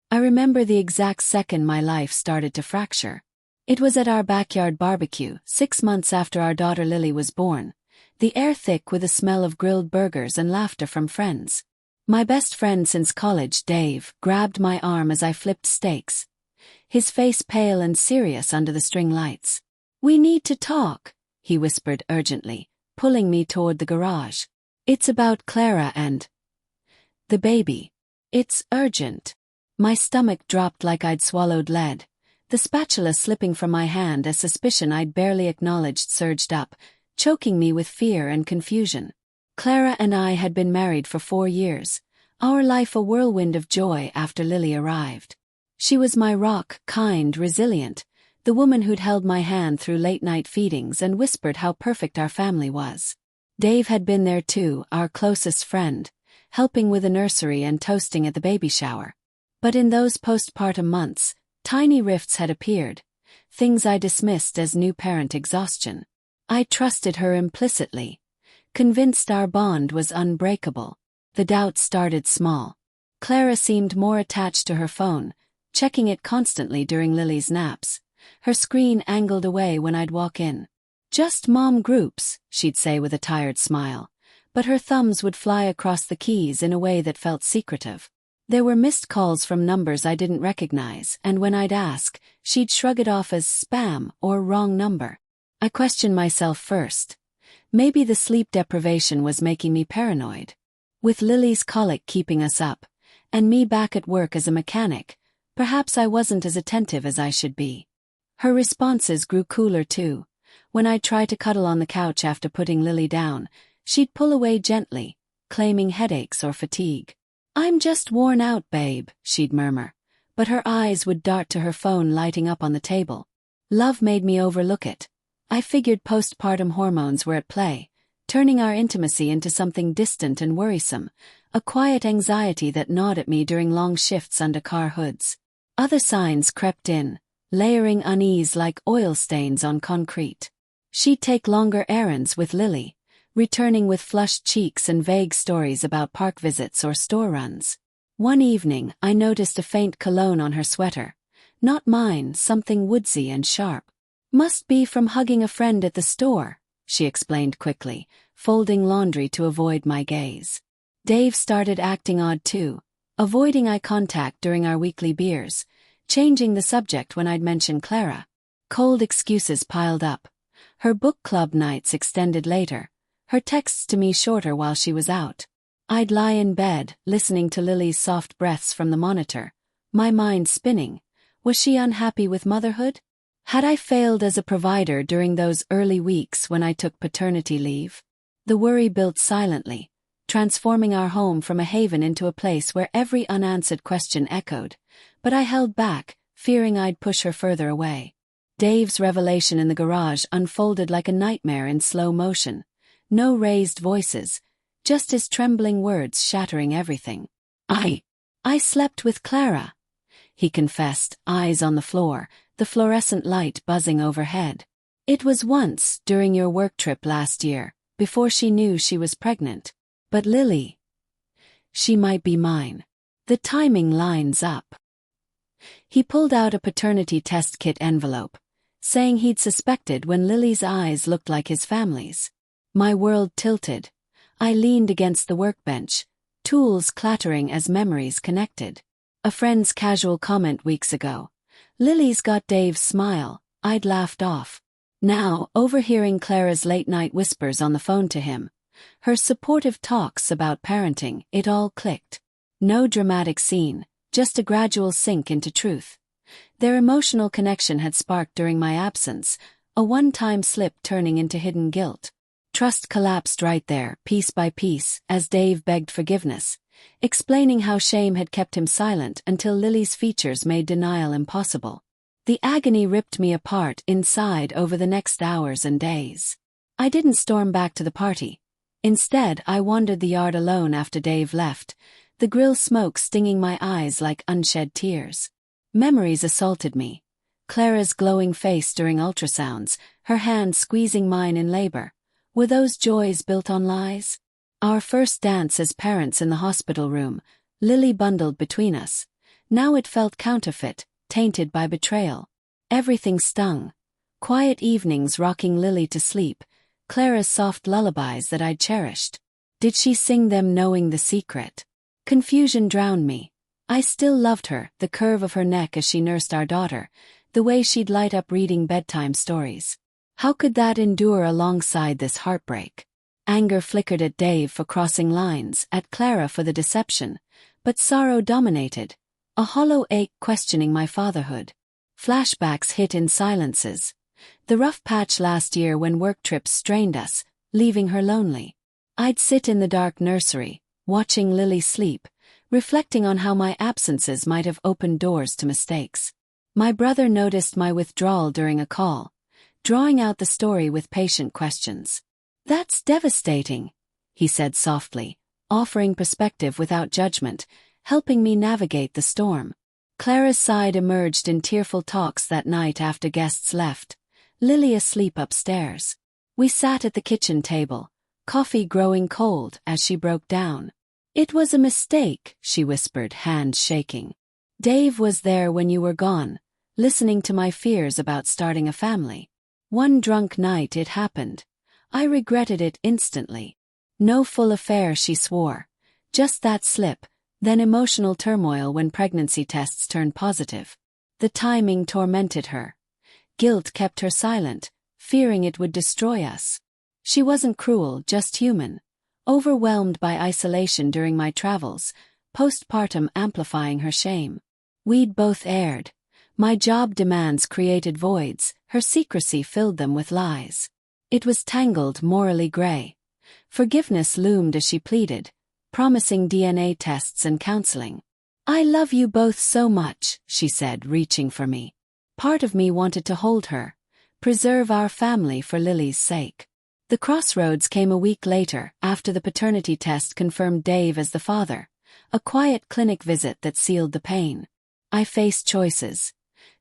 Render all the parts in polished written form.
I remember the exact second my life started to fracture. It was at our backyard barbecue, 6 months after our daughter Lily was born, the air thick with the smell of grilled burgers and laughter from friends. My best friend since college, Dave, grabbed my arm as I flipped steaks, his face pale and serious under the string lights. "We need to talk," he whispered urgently, pulling me toward the garage. "It's about Clara and the baby. It's urgent." My stomach dropped like I'd swallowed lead, the spatula slipping from my hand as suspicion I'd barely acknowledged surged up, choking me with fear and confusion. Clara and I had been married for 4 years, our life a whirlwind of joy after Lily arrived. She was my rock, kind, resilient, the woman who'd held my hand through late-night feedings and whispered how perfect our family was. Dave had been there too, our closest friend, helping with the nursery and toasting at the baby shower. But in those postpartum months, tiny rifts had appeared, things I dismissed as new parent exhaustion. I trusted her implicitly, convinced our bond was unbreakable. The doubts started small. Clara seemed more attached to her phone, checking it constantly during Lily's naps, her screen angled away when I'd walk in. "Just mom groups," she'd say with a tired smile, but her thumbs would fly across the keys in a way that felt secretive. There were missed calls from numbers I didn't recognize, and when I'd ask, she'd shrug it off as spam or wrong number. I questioned myself first. Maybe the sleep deprivation was making me paranoid. With Lily's colic keeping us up, and me back at work as a mechanic, perhaps I wasn't as attentive as I should be. Her responses grew cooler too. When I'd try to cuddle on the couch after putting Lily down, she'd pull away gently, claiming headaches or fatigue. "I'm just worn out, babe," she'd murmur, but her eyes would dart to her phone lighting up on the table. Love made me overlook it. I figured postpartum hormones were at play, turning our intimacy into something distant and worrisome, a quiet anxiety that gnawed at me during long shifts under car hoods. Other signs crept in, layering unease like oil stains on concrete. She'd take longer errands with Lily, returning with flushed cheeks and vague stories about park visits or store runs. One evening, I noticed a faint cologne on her sweater. Not mine, something woodsy and sharp. "Must be from hugging a friend at the store," she explained quickly, folding laundry to avoid my gaze. Dave started acting odd too, avoiding eye contact during our weekly beers, changing the subject when I'd mention Clara. Cold excuses piled up. Her book club nights extended later, her texts to me shorter while she was out. I'd lie in bed, listening to Lily's soft breaths from the monitor, my mind spinning. Was she unhappy with motherhood? Had I failed as a provider during those early weeks when I took paternity leave? The worry built silently, transforming our home from a haven into a place where every unanswered question echoed, but I held back, fearing I'd push her further away. Dave's revelation in the garage unfolded like a nightmare in slow motion. No raised voices, just his trembling words shattering everything. I slept with Clara," he confessed, eyes on the floor, the fluorescent light buzzing overhead. "It was once, during your work trip last year, before she knew she was pregnant. But Lily, she might be mine. The timing lines up." He pulled out a paternity test kit envelope, saying he'd suspected when Lily's eyes looked like his family's. My world tilted. I leaned against the workbench, tools clattering as memories connected. A friend's casual comment weeks ago. "Lily's got Dave's smile," I'd laughed off. Now, overhearing Clara's late-night whispers on the phone to him, her supportive talks about parenting, it all clicked. No dramatic scene, just a gradual sink into truth. Their emotional connection had sparked during my absence, a one-time slip turning into hidden guilt. Trust collapsed right there, piece by piece, as Dave begged forgiveness, explaining how shame had kept him silent until Lily's features made denial impossible. The agony ripped me apart inside over the next hours and days. I didn't storm back to the party. Instead, I wandered the yard alone after Dave left, the grill smoke stinging my eyes like unshed tears. Memories assaulted me. Clara's glowing face during ultrasounds, her hand squeezing mine in labor. Were those joys built on lies? Our first dance as parents in the hospital room, Lily bundled between us, Now it felt counterfeit, tainted by betrayal. Everything stung. Quiet evenings rocking Lily to sleep, Clara's soft lullabies that I'd cherished. Did she sing them knowing the secret? Confusion drowned me. I still loved her, the curve of her neck as she nursed our daughter, the way she'd light up reading bedtime stories. How could that endure alongside this heartbreak? Anger flickered at Dave for crossing lines, at Clara for the deception, but sorrow dominated, a hollow ache questioning my fatherhood. Flashbacks hit in silences. The rough patch last year when work trips strained us, leaving her lonely. I'd sit in the dark nursery, watching Lily sleep, reflecting on how my absences might have opened doors to mistakes. My brother noticed my withdrawal during a call, drawing out the story with patient questions. "That's devastating," he said softly, offering perspective without judgment, helping me navigate the storm. Clara's side emerged in tearful talks that night after guests left, Lily asleep upstairs. We sat at the kitchen table, coffee growing cold as she broke down. "It was a mistake," she whispered, hands shaking. "Dave was there when you were gone, listening to my fears about starting a family. One drunk night it happened. I regretted it instantly. No full affair," she swore. "Just that slip, then emotional turmoil when pregnancy tests turned positive." The timing tormented her. Guilt kept her silent, fearing it would destroy us. She wasn't cruel, just human. Overwhelmed by isolation during my travels, postpartum amplifying her shame. We'd both erred. My job demands created voids, her secrecy filled them with lies. It was tangled, morally gray. Forgiveness loomed as she pleaded, promising DNA tests and counseling. "I love you both so much," she said, reaching for me. Part of me wanted to hold her, preserve our family for Lily's sake. The crossroads came a week later, after the paternity test confirmed Dave as the father, a quiet clinic visit that sealed the pain. I faced choices.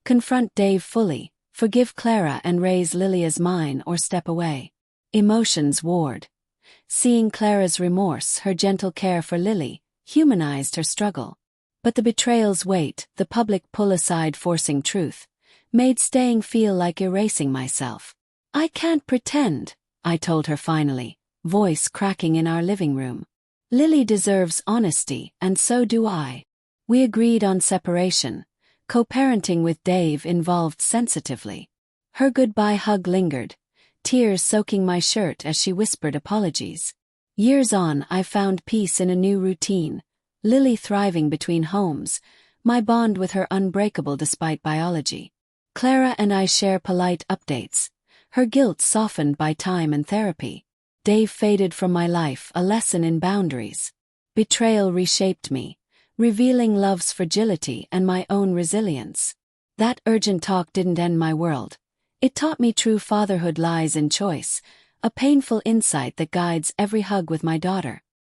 Confront Dave fully, forgive Clara and raise Lily as mine, or step away. Emotions warred. Seeing Clara's remorse, her gentle care for Lily, humanized her struggle. But the betrayal's weight, the public pull aside forcing truth, made staying feel like erasing myself. "I can't pretend," I told her finally, voice cracking in our living room. "Lily deserves honesty, and so do I." We agreed on separation. Co-parenting with Dave involved sensitively. Her goodbye hug lingered, tears soaking my shirt as she whispered apologies. Years on, I found peace in a new routine, Lily thriving between homes, my bond with her unbreakable despite biology. Clara and I share polite updates, her guilt softened by time and therapy. Dave faded from my life, a lesson in boundaries. Betrayal reshaped me, revealing love's fragility and my own resilience. That urgent talk didn't end my world. It taught me true fatherhood lies in choice, a painful insight that guides every hug with my daughter.